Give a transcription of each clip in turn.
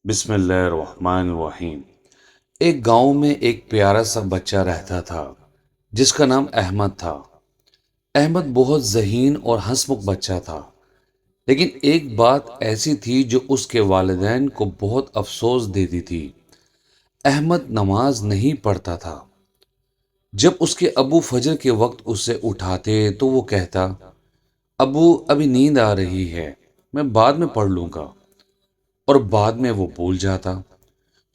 بسم اللہ الرحمن الرحیم۔ ایک گاؤں میں ایک پیارا سا بچہ رہتا تھا جس کا نام احمد تھا۔ احمد بہت ذہین اور ہنسمکھ بچہ تھا، لیکن ایک بات ایسی تھی جو اس کے والدین کو بہت افسوس دیتی تھی۔ احمد نماز نہیں پڑھتا تھا۔ جب اس کے ابو فجر کے وقت اسے اٹھاتے تو وہ کہتا، ابو ابھی نیند آ رہی ہے، میں بعد میں پڑھ لوں گا، اور بعد میں وہ بھول جاتا۔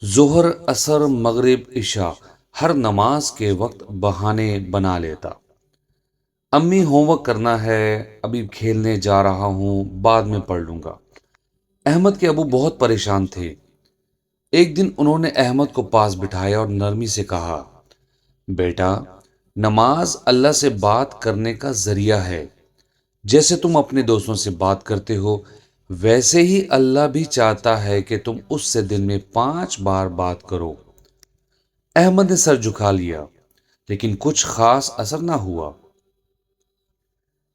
ظہر، عصر، مغرب، عشاء، ہر نماز کے وقت بہانے بنا لیتا۔ امی ہوم ورک کرنا ہے، ابھی کھیلنے جا رہا ہوں، بعد میں پڑھ لوں گا۔ احمد کے ابو بہت پریشان تھے۔ ایک دن انہوں نے احمد کو پاس بٹھایا اور نرمی سے کہا، بیٹا، نماز اللہ سے بات کرنے کا ذریعہ ہے۔ جیسے تم اپنے دوستوں سے بات کرتے ہو، ویسے ہی اللہ بھی چاہتا ہے کہ تم اس سے دن میں 5 بار بات کرو۔ احمد نے سر جھکا لیا، لیکن کچھ خاص اثر نہ ہوا۔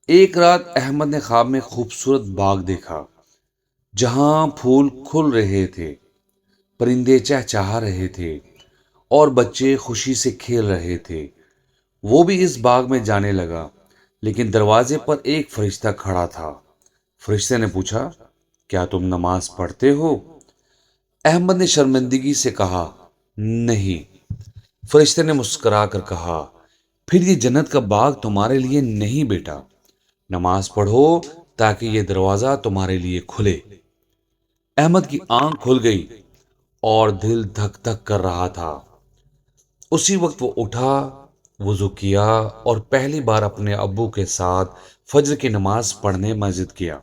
ایک رات احمد نے خواب میں خوبصورت باغ دیکھا، جہاں پھول کھل رہے تھے، پرندے چہچہا رہے تھے اور بچے خوشی سے کھیل رہے تھے۔ وہ بھی اس باغ میں جانے لگا، لیکن دروازے پر ایک فرشتہ کھڑا تھا۔ فرشتے نے پوچھا، کیا تم نماز پڑھتے ہو؟ احمد نے شرمندگی سے کہا، نہیں۔ فرشتے نے مسکرا کر کہا، پھر یہ جنت کا باغ تمہارے لیے نہیں بیٹا، نماز پڑھو تاکہ یہ دروازہ تمہارے لیے کھلے۔ احمد کی آنکھ کھل گئی اور دل دھک دھک کر رہا تھا۔ اسی وقت وہ اٹھا، وضو کیا اور پہلی بار اپنے ابو کے ساتھ فجر کی نماز پڑھنے مسجد گیا۔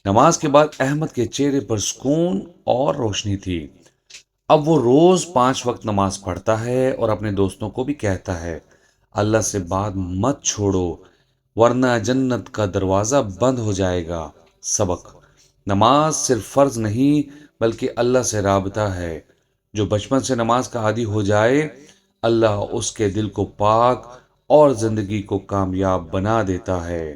نماز کے بعد احمد کے چہرے پر سکون اور روشنی تھی۔ اب وہ روز 5 وقت نماز پڑھتا ہے اور اپنے دوستوں کو بھی کہتا ہے، اللہ سے بات مت چھوڑو ورنہ جنت کا دروازہ بند ہو جائے گا۔ سبق: نماز صرف فرض نہیں بلکہ اللہ سے رابطہ ہے۔ جو بچپن سے نماز کا عادی ہو جائے، اللہ اس کے دل کو پاک اور زندگی کو کامیاب بنا دیتا ہے۔